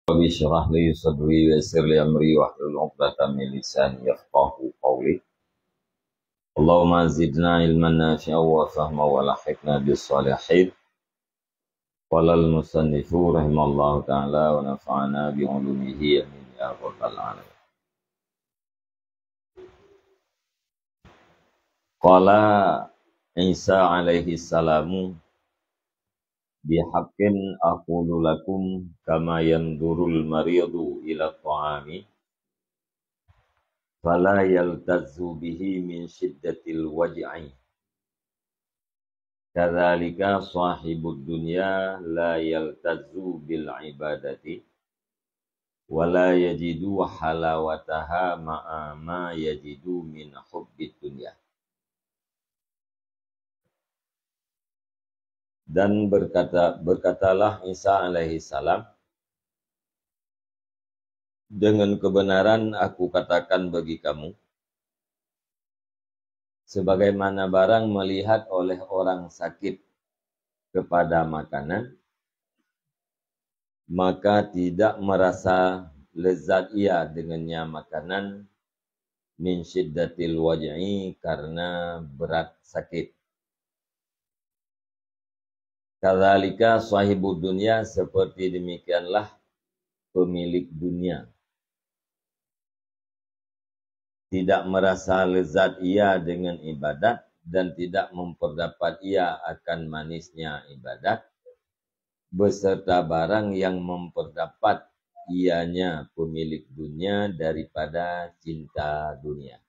Rabbi shrah li sadri wa yassir li amri wahlul 'uqdatam min lisani yafqahu qawli. Allahumma zidna ilman nafi'an wa fahman wa lahiqna bis salihin. Qala al-musannifu rahimallahu ta'ala wa nafa'ana bi 'ulumihi amin ya rabbal alamin. Qala Isa alaihi salamu bihaqqin aqulu lakum kama yandurul maridu ila ta'ami fala yaltazzu bihi min shiddatil waj'i kadzalika sahibud dunya la yaltazzu bil ibadati wala yajidu halawataha ma'a ma yajidu min hubbid dunya. Dan berkatalah Isa alaihi salam, dengan kebenaran aku katakan bagi kamu, sebagaimana barang melihat oleh orang sakit kepada makanan, maka tidak merasa lezat ia dengannya makanan min syiddatil waj'i, karena berat sakit. Kadzalika sahibud dunya, seperti demikianlah pemilik dunia. Tidak merasa lezat ia dengan ibadat dan tidak memperdapat ia akan manisnya ibadat, beserta barang yang memperdapat ianya pemilik dunia daripada cinta dunia.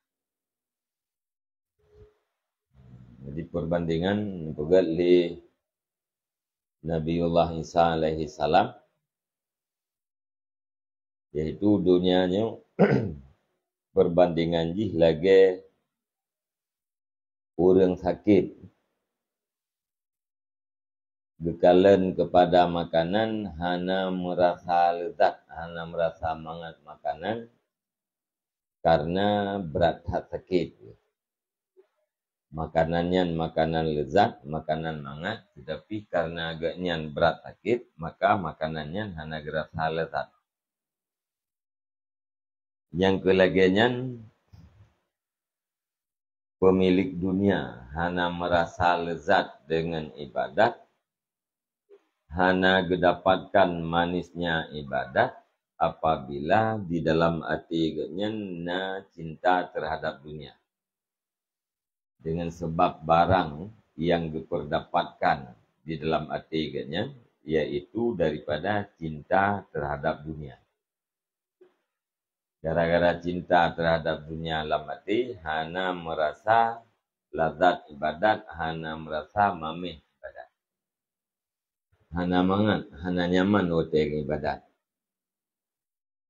Jadi perbandingan pegali Nabiullah Isa alaihi salam, yaitu dunianya perbandingan jih lagi orang sakit gekalan kepada makanan, hana merasa lezat, hana merasa mangat makanan karena berat sakit. Makanannya makanan lezat, makanan mangat, tetapi karena agaknya berat sakit, maka makanannya hana gerasa lezat. Yang kelagiannya pemilik dunia hana merasa lezat dengan ibadat, hana gedapatkan manisnya ibadat apabila di dalam hati agaknya na cinta terhadap dunia. Dengan sebab barang yang diperdapatkan di dalam hati agaknya, yaitu daripada cinta terhadap dunia. Gara-gara cinta terhadap dunia dalam hati, hana merasa lazat ibadat, hana merasa mamih ibadat. Hana mangat, hana nyaman oteng ibadat.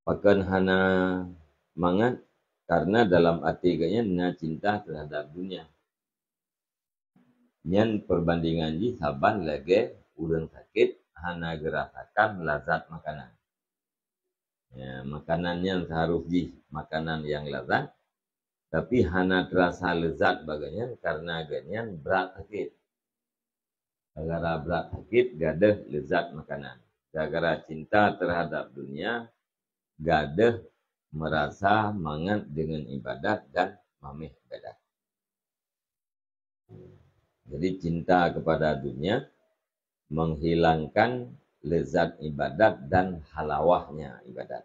Bahkan hana mangat karena dalam hati agaknya na cinta terhadap dunia. Nyan perbandingan ji saban lagi urang sakit hana gerasakan lazat makanan. Ya, makanan yang seharusnya makanan yang lazat, tapi hana terasa lezat bagainya karena agaknya berat sakit. Gara-gara berat sakit gadah lezat makanan. Gara-gara cinta terhadap dunia gadah merasa mangat dengan ibadat dan mamih ibadat. Jadi cinta kepada dunia menghilangkan lezat ibadat dan halawahnya ibadat.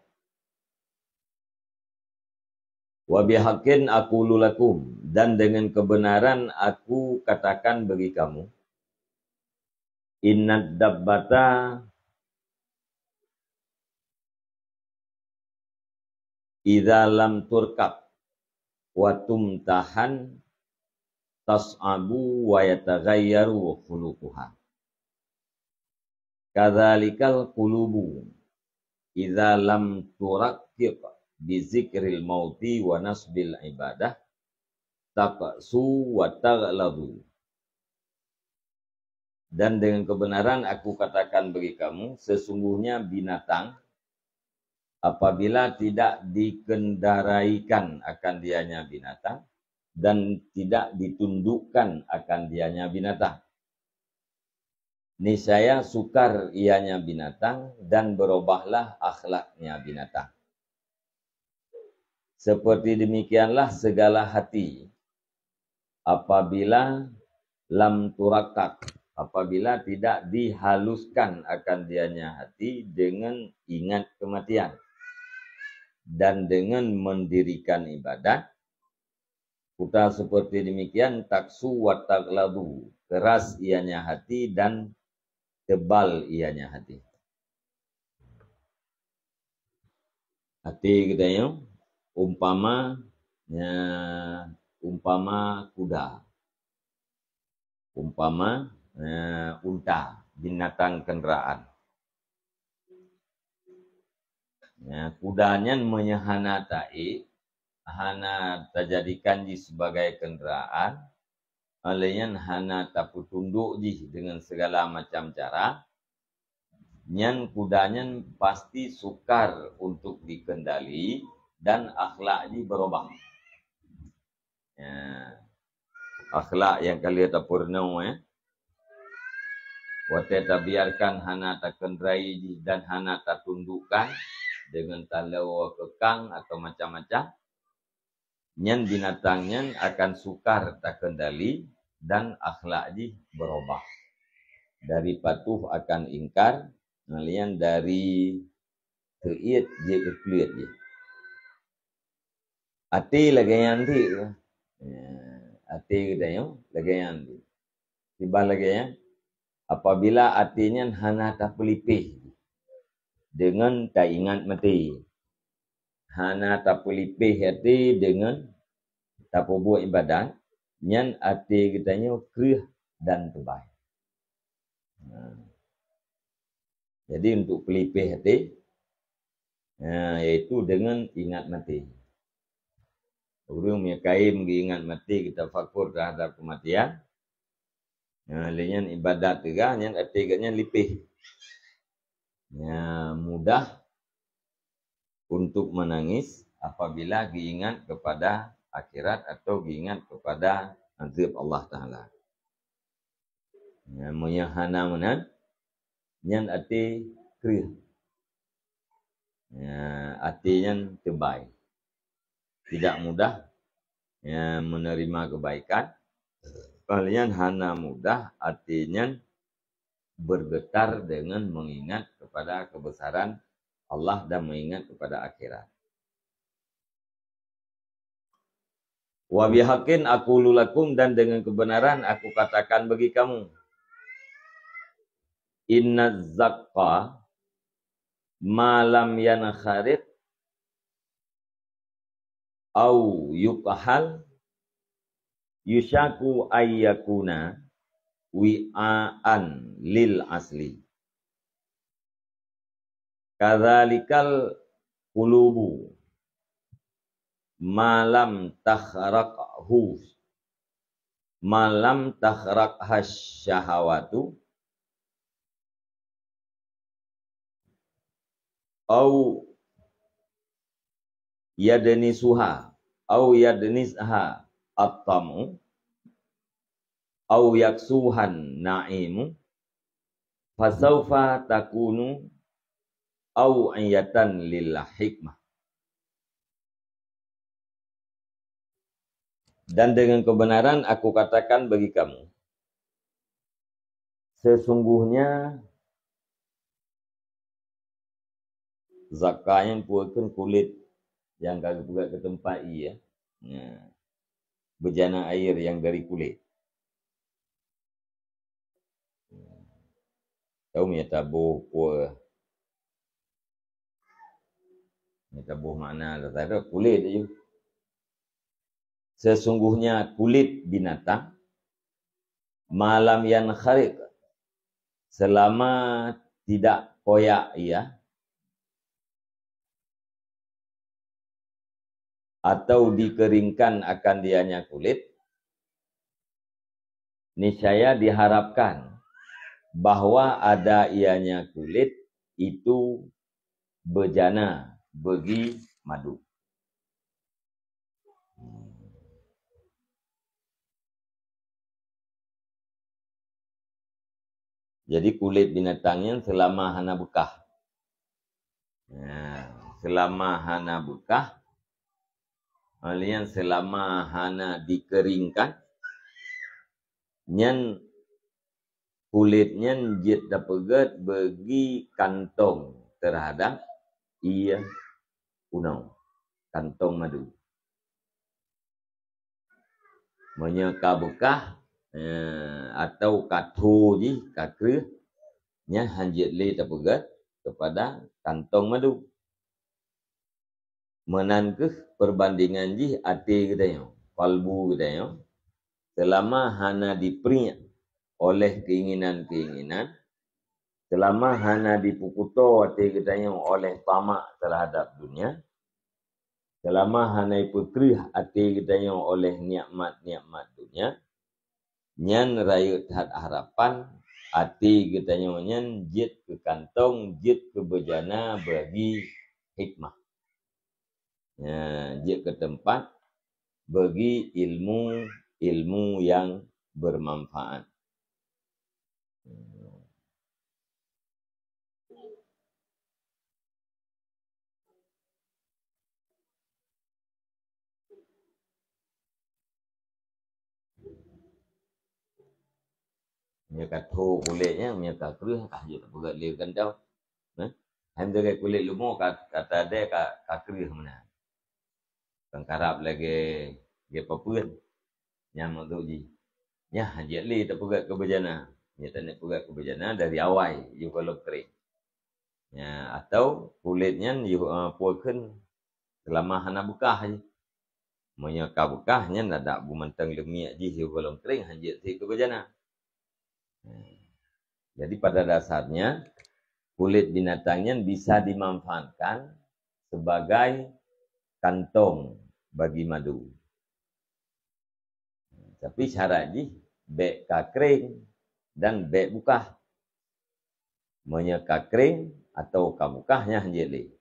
Wa bihaqqin aqulu lakum, dan dengan kebenaran aku katakan bagi kamu, innad dabbata idza lam turkab wa tumtahan tas'abu wa yataghayyaru khuluquha. Kadzalikal qulubu idza lam turaqqib bi zikril mauti wa nasbil ibadah taqsu wa taghladu. Dan dengan kebenaran aku katakan bagi kamu, sesungguhnya binatang apabila tidak dikendaraikan akan dianya binatang dan tidak ditundukkan akan dianya binatang, niscaya sukar ianya binatang dan berubahlah akhlaknya binatang. Seperti demikianlah segala hati apabila lam turakak, apabila tidak dihaluskan akan dianya hati dengan ingat kematian dan dengan mendirikan ibadat, kuta seperti demikian taksu wa taglabu, keras ianya hati dan tebal ianya hati. Hati kita yang umpama kuda, umpama unta, binatang kendaraan. Kudanya menyahana ta'i, hana terjadikan sebagai kendaraan, alaiyan hana tapu tunduk dengan segala macam cara. Nyan kudanya pasti sukar untuk dikendali dan akhlaknya berubah. Akhlak yang kalian tak pernah Wate tak biarkan hana tak kendrai dan hana tak tundukkan dengan talau kekang atau macam-macam. Nyan binatangnya akan sukar tak kendali dan akhlaknya berubah. Dari patuh akan ingkar, ngalian dari te'iat je ke kulit je. Hati lagi yang di. Hati kita yang lagi yang di. Tiba lagi yang. Apabila hatinya hana tak pelipih dengan tak ingat mati. Hana tak pelipih hati dengan tak buat ibadat. Nyan hati kita yang kerih dan terbaik. Jadi untuk pelipih hati, iaitu dengan ingat mati. Orang punya kain ingat mati, kita fakur terhadap kematian. Lainnya ibadat juga, yang hati kita lipih. Mudah untuk menangis apabila diingat kepada akhirat atau diingat kepada azab Allah Ta'ala. Menyahana menan, yang hati kerih. Hatinya terbaik. Tidak mudah menerima kebaikan. Kalian hana mudah artinya bergetar dengan mengingat kepada kebesaran Allah dan mengingat kepada akhirat. Wa bihaqqin aqulu lakum, dan dengan kebenaran aku katakan bagi kamu. Inna zakka malam yanakharid au yuqhal yushaku ayyakuna wi'an lil asli. Kadzalikal qulubu malam takhraqhu malam takhraqhas syahawatu au yadnisuha au yadnisha at-tamu au yaksuhan na'imu fasaufa takunu au ayatan lil hikmah. Dan dengan kebenaran aku katakan bagi kamu, sesungguhnya zakah yang puakan kulit yang kagak buka ke tempat ia, bejana air yang dari kulit. Tahu ya tabuh puah, tabuh mana tak ada kulit aja. Sesungguhnya kulit binatang malam yang kharik, selama tidak koyak ia atau dikeringkan akan dianya kulit, niscaya diharapkan bahwa ada ianya kulit itu bejana bagi madu. Jadi kulit binatangnya selama hana bekah. Selama hana bekah, alian selama hana dikeringkan, nyen kulitnya jit dapegat bagi kantong terhadap ia unau, kantong madu. Menyeka bekah atau katu ji kakre nya hanjit le dapegat kepada kantong madu. Menankeh perbandingan ji ati katanya, kalbu katanya, selama hana diperiak oleh keinginan-keinginan, selama hana dipukuto ati katanya oleh tamak terhadap dunia, selama hana ipukrih ati katanya oleh nikmat-nikmat dunia, nyan rayu hat harapan ati katanya nyan jit ke kantong, jit ke bejana bagi hikmah. Jit ke tempat bagi ilmu yang bermanfaat. Nya katu kulitnya nya kakre jit pegat le kantau. Hem jaga kulit lumo kata dia kakre mana. Tengkarap lagi dia papuen. Nya maksud ji. Nya jit le tak pegat ke bejana. Nya tak nak pegat ke bejana dari awal you kalau kering. Ya, atau kulitnya you puakeun selama hana bekah je. Monya ka bekahnya nada bumantang lemiak ji you kalau kering hanjit si ke bejana. Jadi pada dasarnya kulit binatangnya bisa dimanfaatkan sebagai kantong bagi madu. Tapi syarat ji bek kakring dan bek bukah. Monya kakring atau kabukahnya hanjili.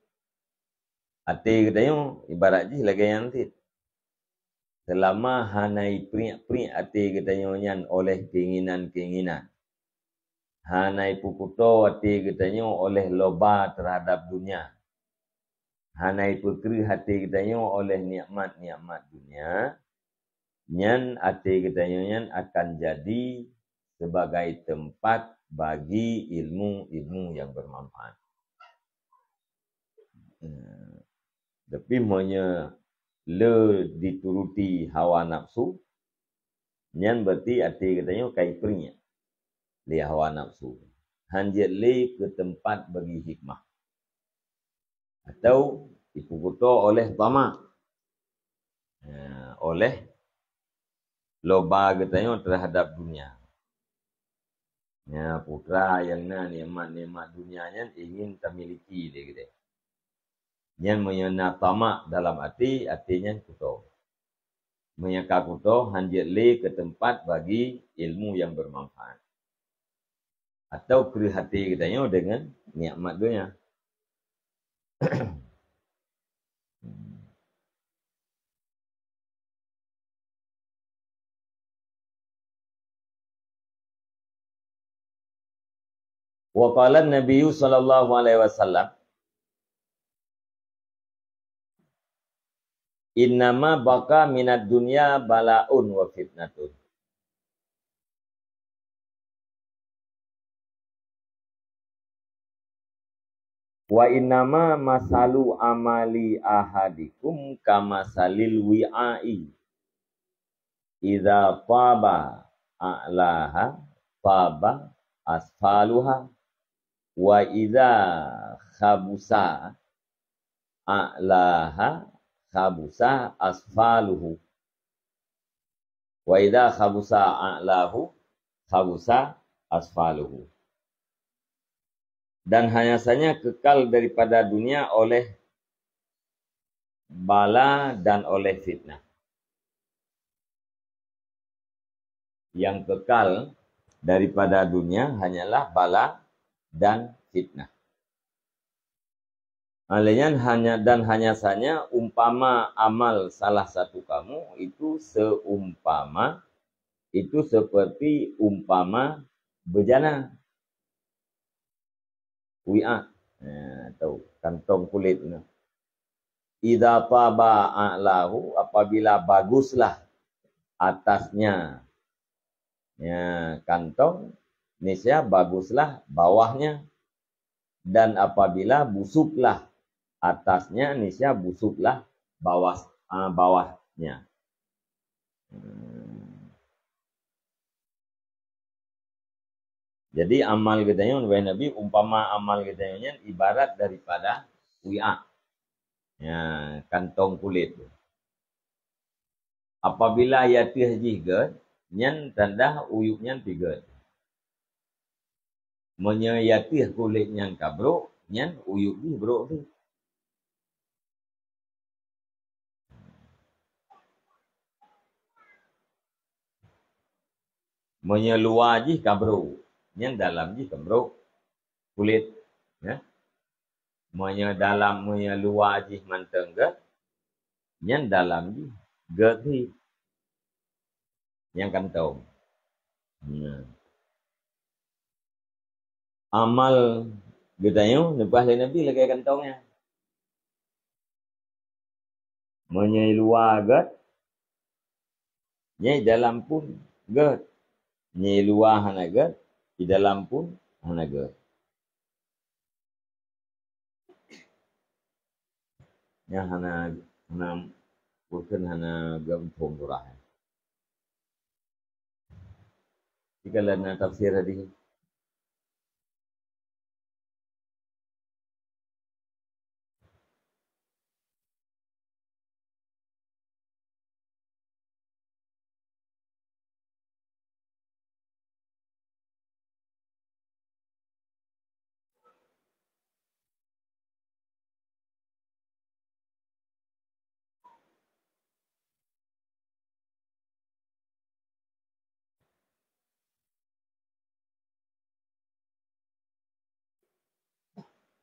Ati katanya ibarat ji lagi yang tit. Selama hanai peri ati katanya nyan oleh keinginan-keinginan. Hanai pukuto ati katanya oleh loba terhadap dunia. Hanai pekri hati katanya oleh nikmat-nikmat dunia. Nyan ati katanya nyan akan jadi sebagai tempat bagi ilmu-ilmu yang bermanfaat. Tapi monya le dituruti hawa nafsu, nyan berarti ati katanya kai perinya. Li hawa nafsu. Hanjit li ke tempat bagi hikmah. Atau dipukuto oleh tamak. Oleh loba katanya terhadap dunia. Ya, putra yang nikmat-nikmat dunianya ingin termiliki dia gitu. Yang menyena tamak dalam artinya kuto. Menyeka kuto hanjit li ke tempat bagi ilmu yang bermanfaat. Atau keri hati katanya dengan nikmat dunia. Wa qala Nabi sallallahu alaihi wasallam innama baka minad dunya balaun wa fitnatun. Wa innama masalu amali ahadikum kama salil wi'ai. Idza taba a'laha taba asfaluha. Wa idza khabusa a'laha khabusa asfaluhu. Wa idza khabusa a'lahu khabusa asfaluhu. Dan hanya saja kekal daripada dunia oleh bala dan oleh fitnah. Yang kekal daripada dunia hanyalah bala dan fitnah. Hanya saja umpama amal salah satu kamu itu seperti umpama bejana. wi'a, atau kantong kulit ni. Idza taba a'lahu, apabila baguslah atasnya ya kantong, niscaya baguslah bawahnya, dan apabila busuklah atasnya, niscaya busuklah bawahnya. Jadi amal kita wahai Nabi, umpama amal kita ibarat daripada wi'a, ya kantong kulit. Apabila ia terjigit, nyan tanda uyuknya tiga. Menyayatih kulit yang kabruk, nyan uyuk ni brok tu. Menyeluar je kabruk, nyan dalam je kabruk kulit. Ya. Menyeluar je manteng ke, nyan dalam je gerti. Yang kantong. Amal gedayung lepas dari Nabi lagi kantongnya. Menyeluar get, nyai dalam pun get. Nyai luar hana get, di dalam pun hana get. Yang hana bukan hana gampung turah. Jika lana tafsir hadis.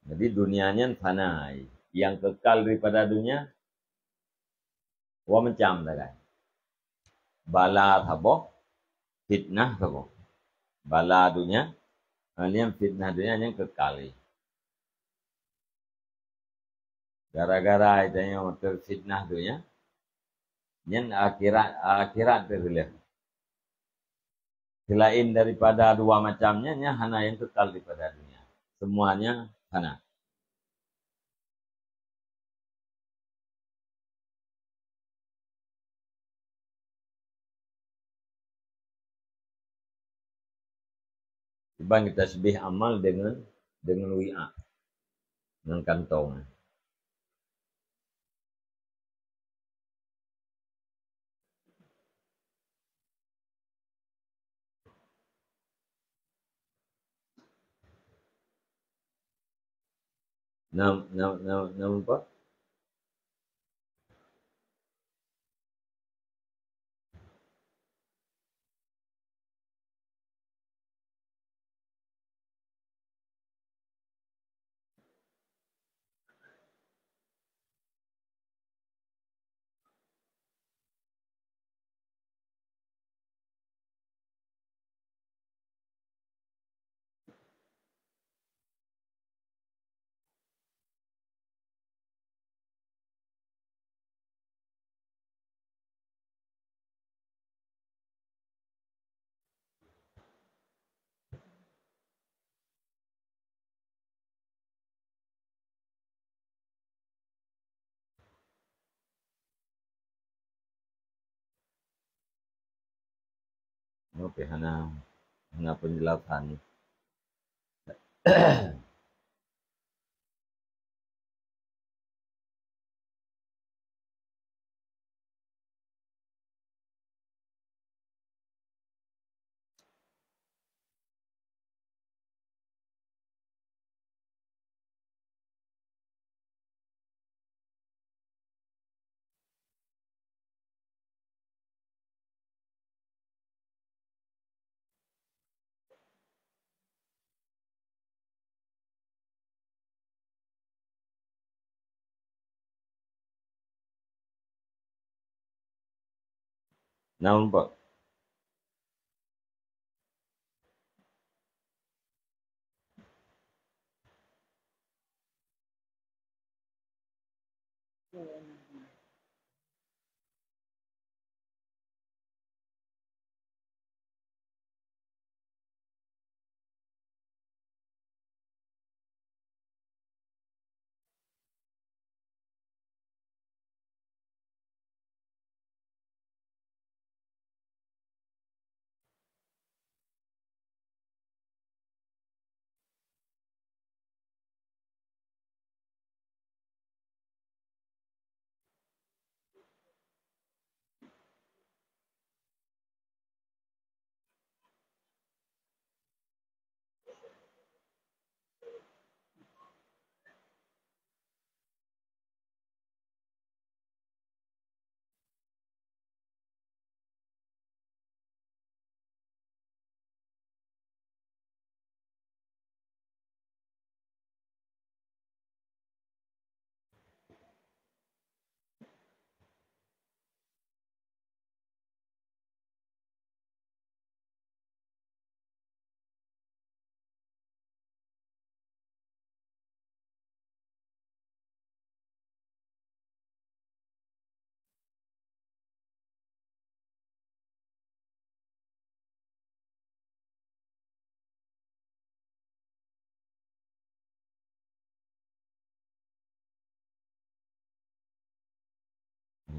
Jadi dunianya fana. Yang kekal daripada dunia, wa macam dah kan. Bala thaboh, fitnah thaboh. Bala dunia, yang fitnah dunia yang kekal. Gara-gara itu yang terfitnah dunia, yang akhirat terhilang. Selain daripada dua macamnya, hanya yang kekal daripada dunia. Semuanya fana. Ibang kita sebih amal dengan wi'a, dengan kantong. Nampak? Oke, hana penjelasan. Nampak?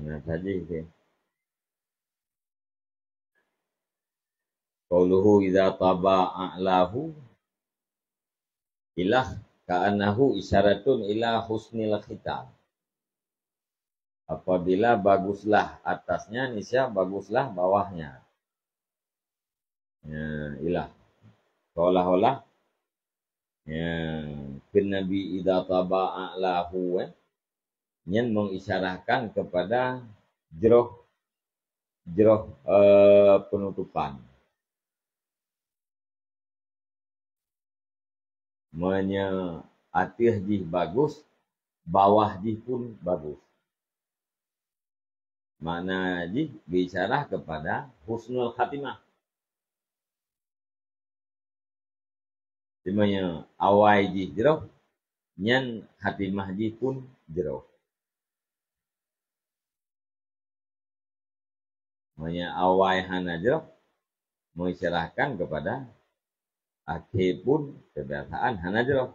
Nah, tadi itu. Qauluhu idza taba a'lahu ilah ka'annahu isyaratun ila husnil khitam. Apabila baguslah atasnya, nisya baguslah bawahnya. Ya, ilah. Seolah-olah ya, bin Nabi idza taba a'lahu nyen mengisyarahkan kepada jeroh jeroh penutupan. Atih jih bagus, bawah jih pun bagus. Makna jih bicara kepada husnul khatimah. Dimanya awai jih jeroh, nyan khatimah jih pun jeroh. Makna awai hana jeroh, mengisyaratkan kepada akhir pun kebiasaan hana jeroh.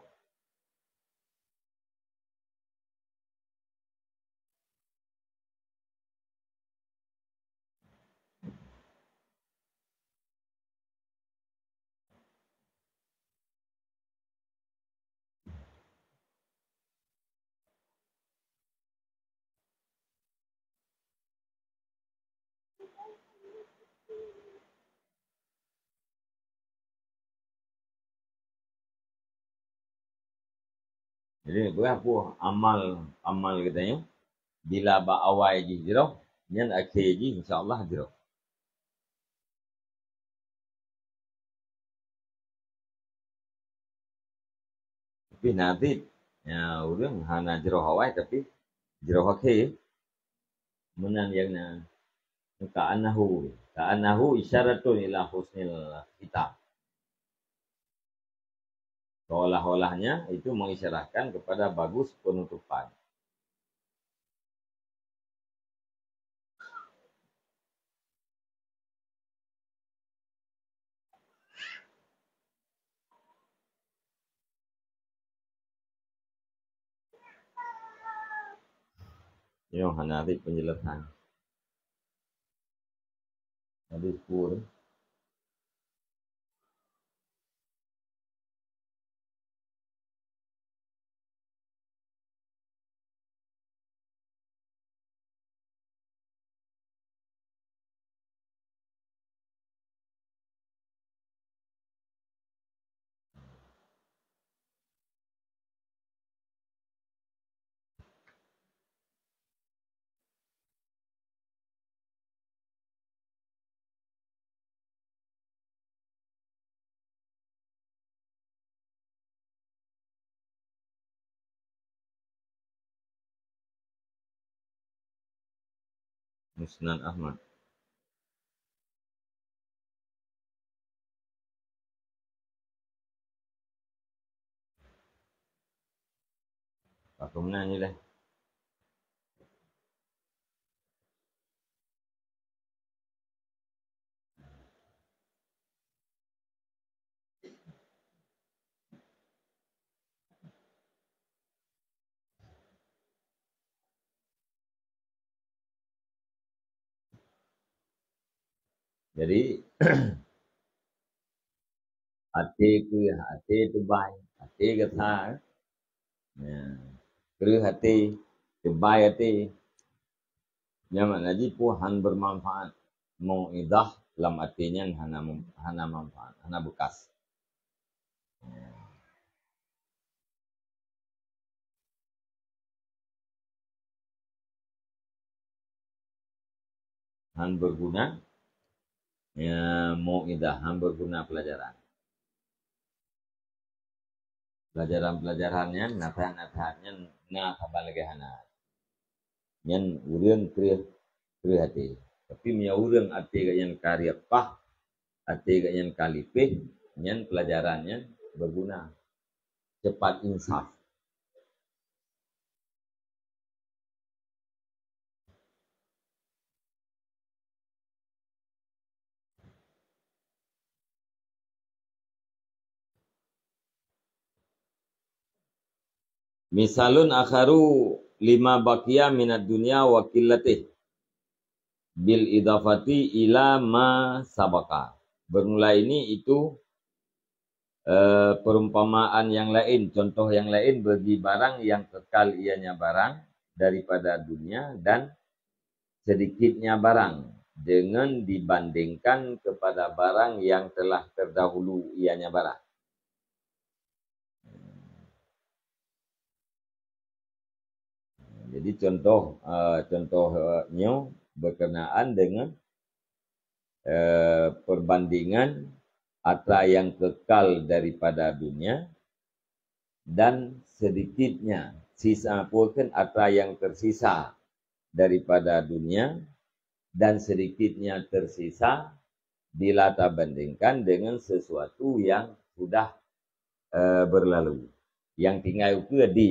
Jadi berapa amal katanya bila ba awal ji jeroh nyan akhir ji insyaallah jeroh. Tapi nanti ya urang hana jeroh awal tapi jeroh akhir menan yang ka'annahu isyaratun ila husnil khitam. Seolah-olahnya itu mengisyaratkan kepada bagus penutupan. Ini nanti penjelasan. Hadis pur. Musnad Ahmad. Pak Kumna ni lah. Jadi hati ke hati tu baik, hati ke tha. Ya. Ke hati, ke baik hati. Yang mana ji puhan bermanfaat. Mau'idah dalam artinya hana manfaat, hana bekas. Han berguna, ya mau'idah, han berguna pelajaran. Pelajaran-pelajarannya, nasihat-nasihatnya, na kabar lagi hana. Yang urang ke hati. Tapi punya urang hati yang karyapah, hati yang kalipih, yang pelajarannya berguna. Cepat insaf. Misalun akharu lima baqiya minad dunya wa qillatih bil idafati ila ma sabaka. Bermula ini itu perumpamaan yang lain, contoh yang lain bagi barang yang kekal ianya barang daripada dunia dan sedikitnya barang dengan dibandingkan kepada barang yang telah terdahulu ianya barang. Jadi contohnya berkenaan dengan perbandingan antara yang kekal daripada dunia dan sedikitnya sisa pun antara yang tersisa daripada dunia dan sedikitnya tersisa bila tak bandingkan dengan sesuatu yang sudah berlalu. Yang tinggal itu di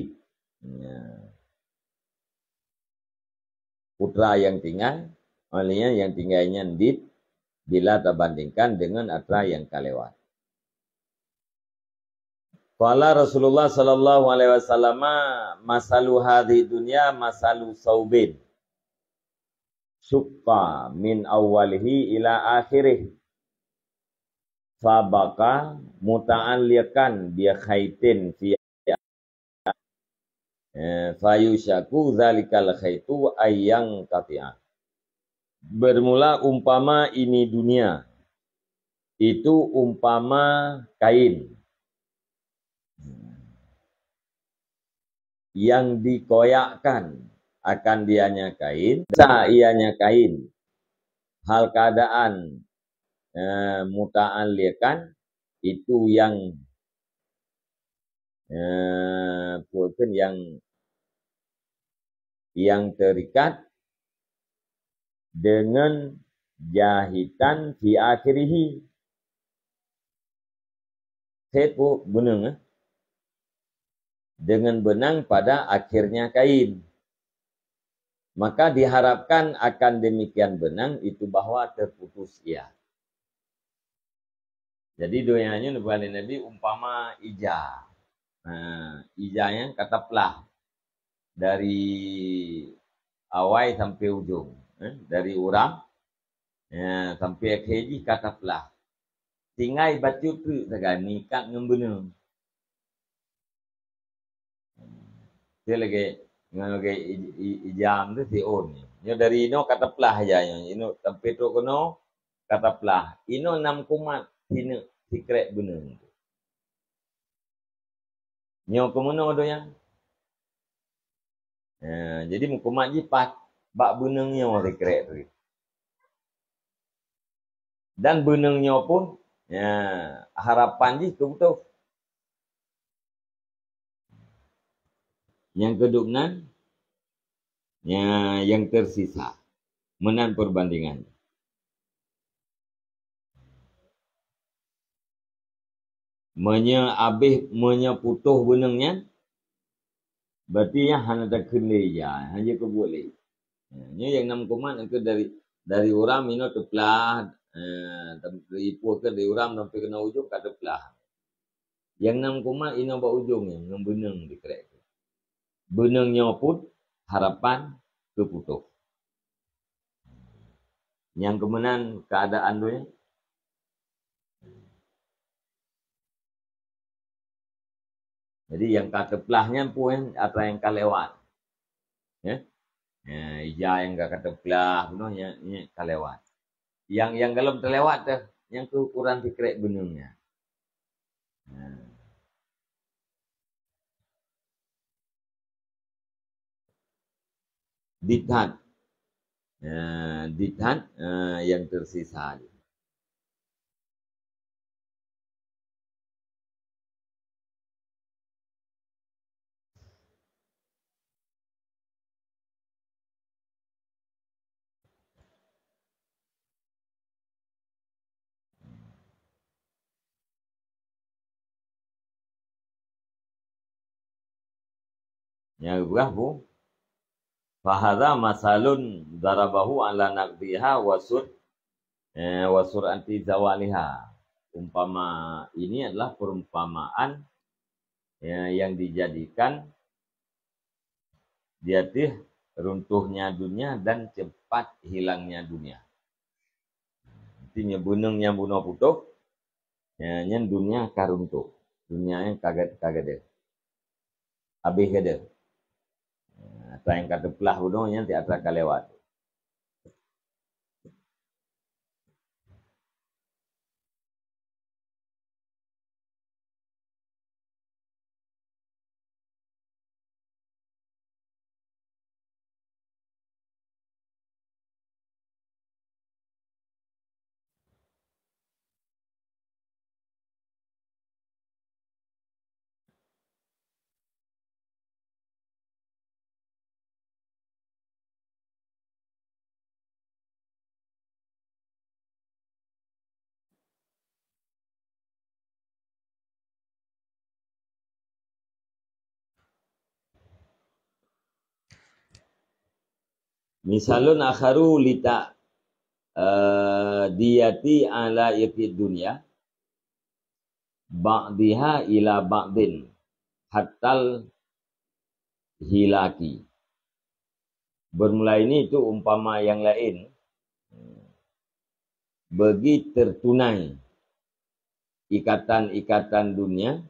putra yang tinggal, olehnya yang tinggalnya di bila tak bandingkan dengan atra yang kalewat. Qala Rasulullah sallallahu alaihi wasallam, masalu hadhi dunya masalu saubin. Syukka min awalihi ila akhirih. Fabaka muta'alliqan bi khaitin fi fayushaku zalikal khaitu ayyang qati'ah. Bermula umpama ini dunia. Itu umpama kain yang dikoyakkan akan dianya kain, ianya kain. Hal keadaan muta'alliqan itu yang bukan yang terikat dengan jahitan fi akhirihi. Sepu benang dengan benang pada akhirnya kain. Maka diharapkan akan demikian benang itu bahwa terputus ia. Jadi doanya Nabi umpama ija. Ijanya kata pelah dari awal sampai ujung, dari uram sampai akhir kata pelah. Tinggal baca tu saja nikah dengan benar. Dia lagi ijam tu si on. Nyo dari ino kata pelah aja ino sampai tu kono kata pelah. Ino 6 kumat sini secret benar. Nyo ke mana donya? Jadi mukumat jipat bak benangnya secret tu. Dan benangnya pun harapan ji betul. Yang kedunan yang tersisa menan perbandingan. Menya putuh benangnya berarti yang hanya ada kena ya, hanya ke boleh. Nya yang 6 kumat itu dari uram ino teplah ipu ke dari uram sampai kena ujung kata pelah. Yang 6 kumat ino ba ujungnya dengan benang dikrek. Benangnya pun harapan keputuh. Yang kemudian keadaan dunia. Jadi yang kata pelahnya pun apa yang kalewat. Ya. Ija yang kata pelah gunanya ini kalewat. Yang kalau terlewat dah, yang keukuran tikrek gunungnya. Dithat. Dithat yang tersisa. Yang berapa? Fahadha masalun darabahu ala naqdiha wasur anti zawaliha. Umpama ini adalah perumpamaan yang dijadikan diatih runtuhnya dunia dan cepat hilangnya dunia. Artinya gunungnya bunuh putus, yang dunia karuntuh. Dunia yang kaget. Habis ada. Atau yang kata pelah bunuhnya tidak akan lewat. Misalun akharu lita diyati ala yaqid dunia ba'diha ila ba'din hatal hilaki. Bermula ini itu umpama yang lain bagi tertunai ikatan-ikatan dunia,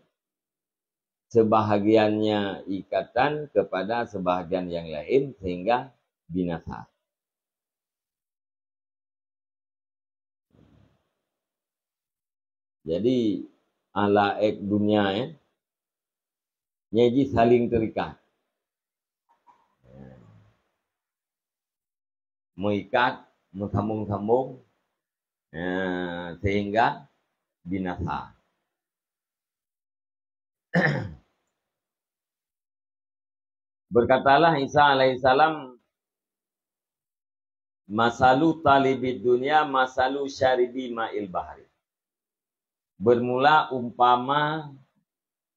sebahagiannya ikatan kepada sebahagian yang lain sehingga binasa. Jadi ala ek dunia jadi saling terikat. Mengikat, sambung-sambung sehingga binasa. Berkatalah Isa alaihissalam, masalu talibid dunia, masalu syaribi ma'il bahari. Bermula umpama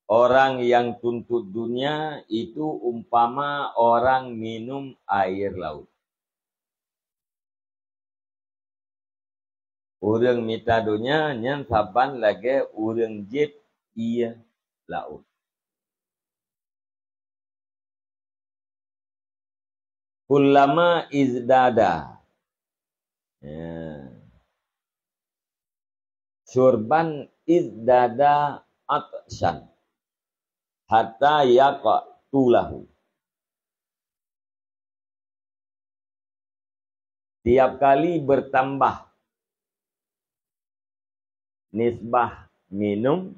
orang yang tuntut dunia itu umpama orang minum air laut. Orang minta dunia yang saban lagi orang jip ia laut. Kullama izdada syurban izdada atsyan hatta yaqtulahu. Tiap kali bertambah nisbah minum,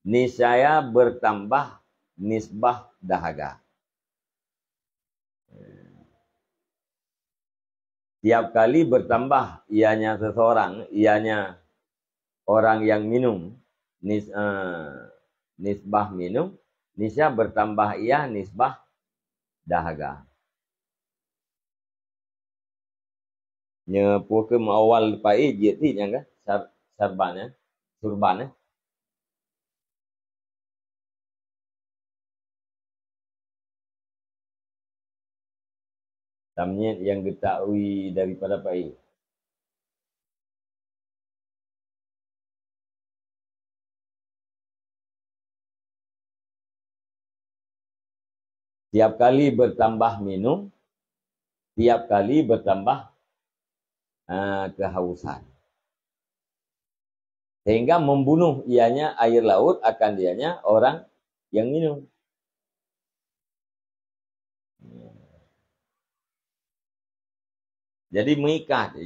niscaya bertambah nisbah dahaga. Tiap kali bertambah ianya seseorang, ianya orang yang minum, nisbah minum, niscaya bertambah ia nisbah dahaga. Nya puaka awal pai jeti nya sarban surban tamnya yang diketahui daripada pai. Tiap kali bertambah minum, tiap kali bertambah kehausan. Sehingga membunuh ianya air laut akan dianya orang yang minum. Jadi mengikat.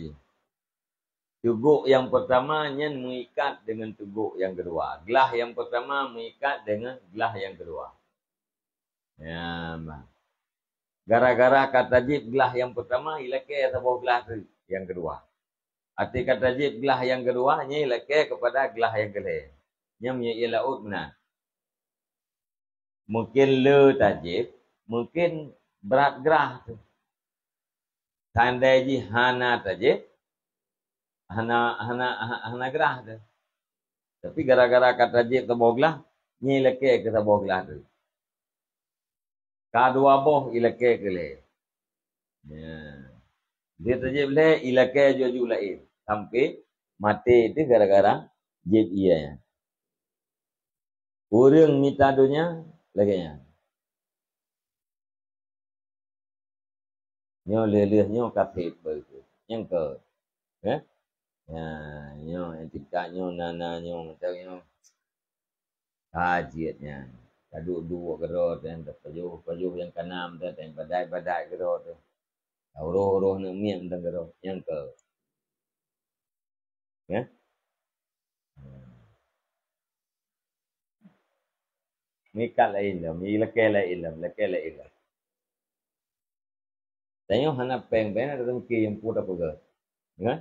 Teguk yang pertama nyen mengikat dengan teguk yang kedua. Gelah yang pertama mengikat dengan gelah yang kedua. Ya, gara-gara kata jib gelah yang pertama ilake atau gelah yang kedua. Arti kata jib gelah yang kedua nya ilake kepada gelah yang kedua. Nya punya laut benar. Mungkin le tajib, mungkin berat gerah tu. Tandai ji hana tajib, hana gerah tu. Tapi gara-gara kata jib taboglah, nya ilake ke taboglah tu. Kadua boh ilake ke le. Ya. Dia tajib le ilake juju lain. Sampai mati itu gara-gara jib ia. Urang minta dunia lagi nya. Nyo leleh nyo kafir begitu. Yang ke. Ya. Ya, nyo etika nyo nana nyo macam nyo. Kajiatnya. Kaduk dua gerot dan pajuh yang kanam dan badai-badai gerot tu. Roh-roh nak miam dan gerot. Yang ke. Ya. Mikal lain dah, milake lain dah, milake lain dah. Tengok hana peng-peng ada tengki yang pun apa ke? Ya?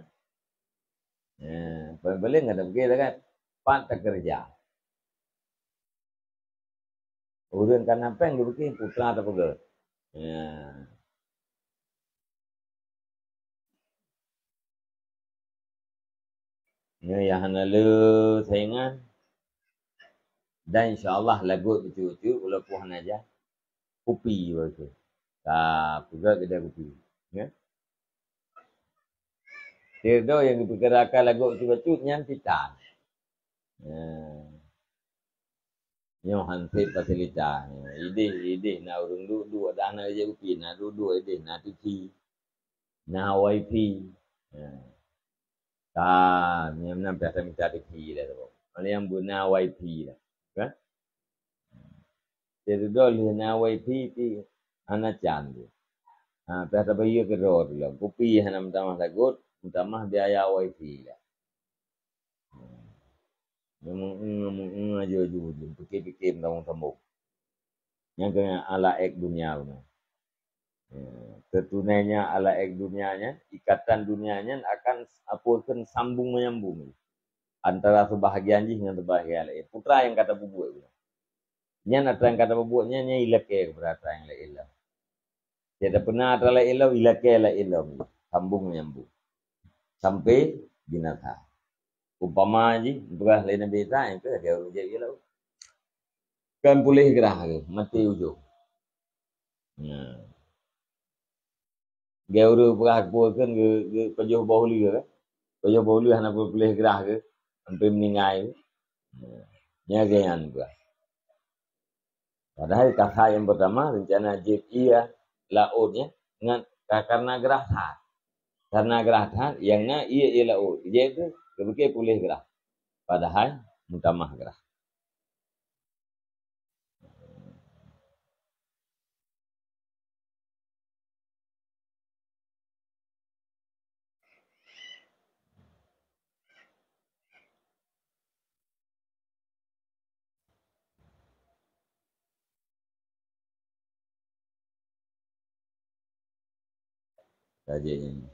Paling ada begitu kan? Pan tak kerja. Urang kan peng dia begini putra apa ke? Ya. Ini yang hana le saingan. Dan insya-Allah lagu cucu walaupun aja kopi begitu. Pula kedai kopi. Ya. Tirdo yang diperkirakan lagu cucu yang titan. Nyo hansip fasilita. Ide na urung dua dana je kopi na dua ide na TV. Na wifi. Ni mana biasa minta TV dah tu. Ada yang guna wifi dah. Kan? Jadi dulu na wifi ti anak candu. Biasa bayar ke road lah. Kopi hana minta lagut, minta mah biaya wifi lah. Ngomong aja fikir-fikir tentang yang kena ala ek dunia benar. Tertunainya ala ek dunianya, ikatan dunianya akan akan sambung menyambung antara sebahagian jih dengan sebahagian lain. Putra yang kata bubuk itu. Nya nata yang kata bubuknya nya ilake keberata yang lain lah. Tidak pernah ada lain lah ilake lain lah. Sambung menyambung sampai binatang. Umpama ji beras lain beta itu dia ujar dia lah. Kan pulih gerah ke mati ujung. Gauru beras bukan ke pejuh bahuli ke. Pejuh bahuli hana pulih gerah ke sampai meninggal. Nya gayan beras. Padahal kata yang pertama rencana jib ia lautnya dengan karena gerah hat. Karena gerah hat yang na ia laut. Jib tu kebetul pulih gerah. Padahal mutamah gerah. Sajinya.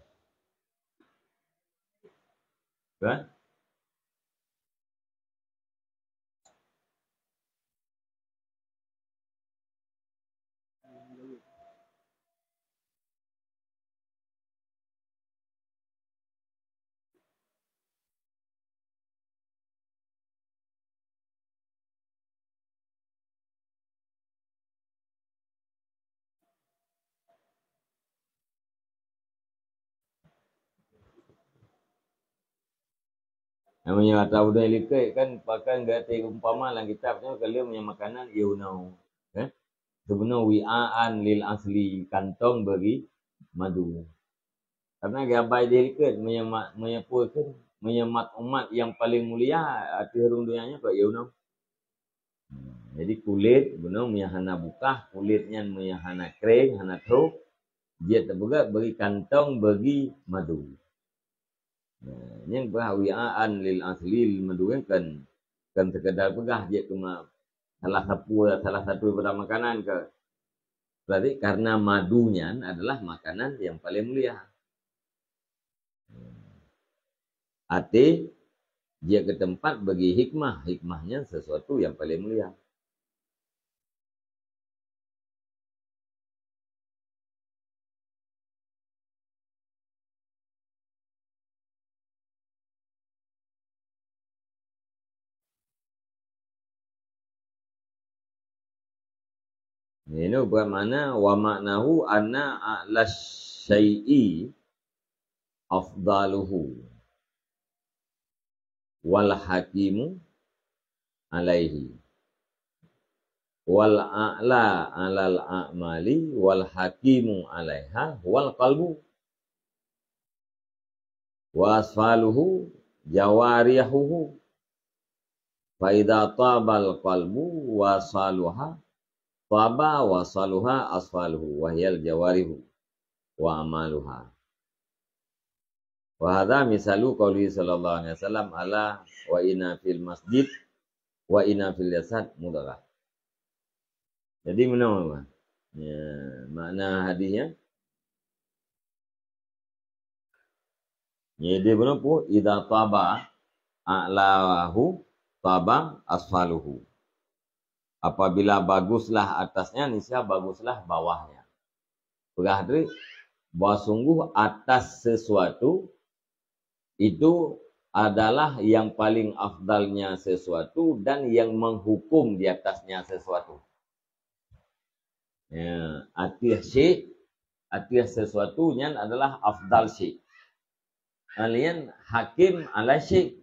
Kan? Namanya tahu dah likai kan pakai gati umpama dalam kitabnya kalau punya makanan yaunau. Sebenarnya wi'aan lil asli kantong bagi madu. Karena gabai dirikan menyemat umat yang paling mulia arti harung dunianya kok ya unang. Jadi kulit benar hana buka, kulitnya hana kering, hana truk, dia terbuka bagi kantong bagi madu. Yang bahawiaan lil aslil madu kan sekedar pegah dia cuma salah satu pada makanan ke. Berarti karena madunya adalah makanan yang paling mulia. Ati dia ke tempat bagi hikmahnya sesuatu yang paling mulia. Ini bermakna wa maknahu anna a'las syai'i afdaluhu wal hakimu alaihi wal a'la 'alal a'mali wal hakimu 'alaiha wal qalbu wa asfaluhu jawarihuhu fa idza tabal qalbu wa saluha taba wa saluha asfaluhu wa hiyal jawarihu wa amaluha. Wa hadza misalu qauli sallallahu alaihi wasallam ala wa inna fil masjid wa inna fil jasad mudghah. Jadi mana ya, makna hadisnya ya dia benar pu idza taba a'lahu taba asfaluhu. Apabila baguslah atasnya, niscaya baguslah bawahnya. Berarti bahwa sungguh atas sesuatu itu adalah yang paling afdalnya sesuatu dan yang menghukum di atasnya sesuatu. Ya, atih sesuatunya adalah afdal syai. Kalian hakim ala syai.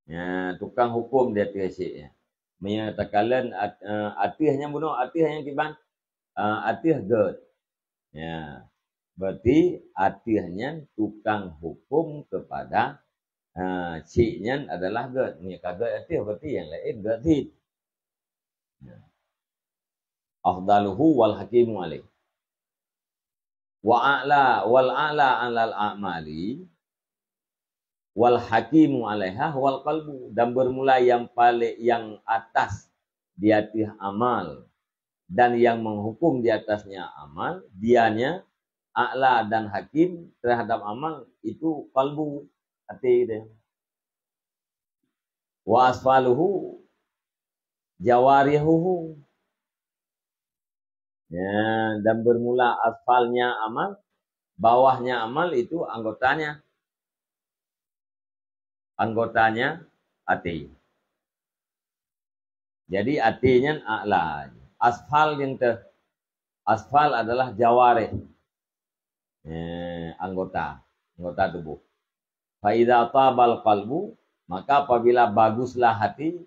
Ya, tukang hukum di atih syai ya. Menyatakan atihnya bunuh atihnya kiban atih god. Ya. Berarti atihnya tukang hukum kepada ciknya adalah god. Ni kagak atih berarti yang lain god hit. Ya. Afdaluhu wal hakimu alaih. Wa a'la wal a'la 'alal a'mali wal hakimu 'alaiha wal qalbu, dan bermula yang paling yang atas di atas amal dan yang menghukum di atasnya amal, dianya a'la dan hakim terhadap amal itu qalbu, hati dia. Wa asfaluhu jawarihuhu, ya, dan bermula asfalnya amal, bawahnya amal itu anggotanya hati. Jadi hatinya a'la. Asfal adalah jawarih, anggota tubuh. Fa idza tabal qalbu, maka apabila baguslah hati,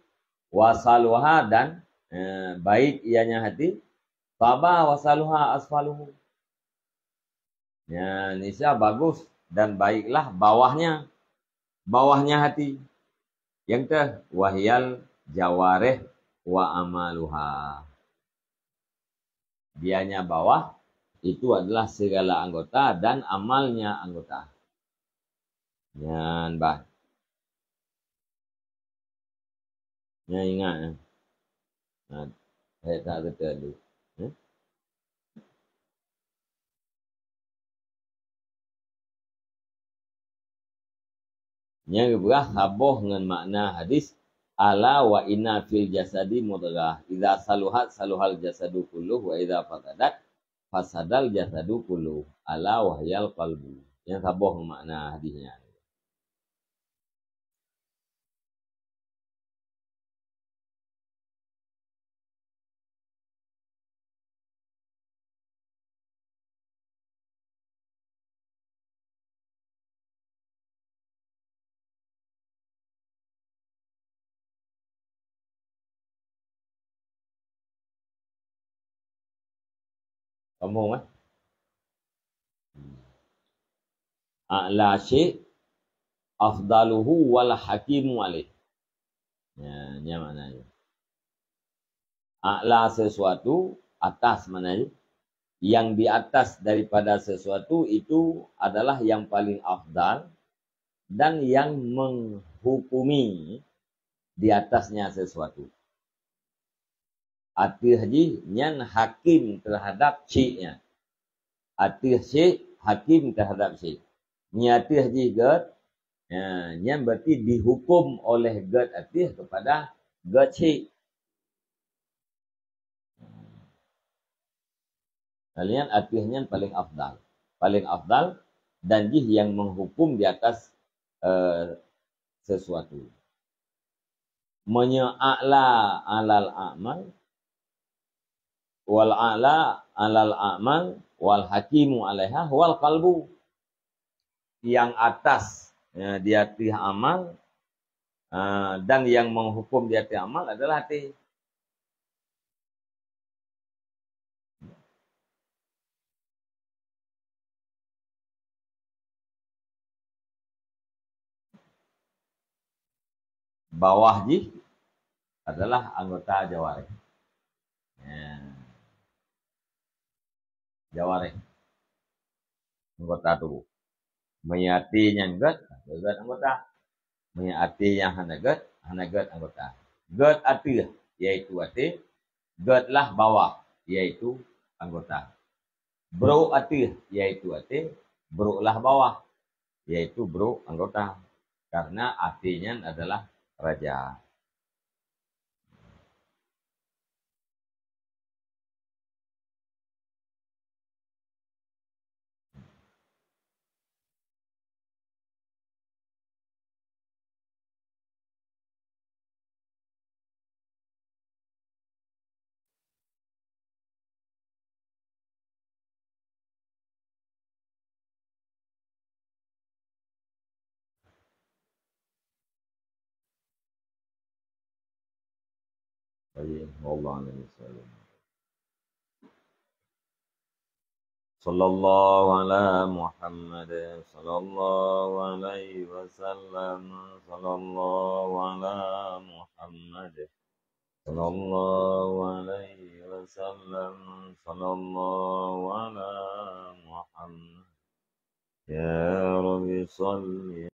wasaluha dan baik ianya hati, taba wasaluha asfaluhu. Ya, niscaya bagus dan baiklah bawahnya hati. Yang wahyal jawareh wa amaluha. Dianya bawah itu adalah segala anggota dan amalnya anggota. Yan bah. Ya ingat. Nah, saya tak kata dulu. Yang kedua haboh dengan makna hadis ala wa inna fil jasadi mudghah idza saluhat saluhal jasadu kulluh wa idza fasadat fasadal jasadu kulluh ala wahyal qalbu. Yang haboh makna hadisnya. Kamu a'la syai' afdaluhu wal hakimu alaih. Ya, ini maknanya. A'la sesuatu, atas maknanya. Yang di atas daripada sesuatu itu adalah yang paling afdal dan yang menghukumi di atasnya sesuatu. Arti haji nyan hakim terhadap syai'nya. Arti syai' hakim terhadap syai'. Nyati haji gad, nyan berarti dihukum oleh gad arti kepada gad syai'. Kalian artinya paling afdal. Paling afdal dan jih yang menghukum di atas sesuatu. Menya'la alal a'mal wal a'la alal a'mal wal hakimu alaiha wal qalbu. Yang atas di hati amal dan yang menghukum di hati amal adalah hati. Bawah ji adalah anggota jawareh. Ya. Jawareh. Anggota tubuh. Menyati yang gad anggota. Menyati yang hanagat anggota. Gad arti yaitu hati. Gad lah bawah yaitu anggota. Bro arti yaitu hati. Bro lah bawah yaitu bro anggota. Karena artinya adalah raja. Baik, wallahu a'lam bishawab. Sallallahu ala Muhammad sallallahu alaihi wasallam. Sallallahu ala Muhammad sallallahu alaihi wasallam. Sallallahu ala Muhammad. Ya Rabbi salli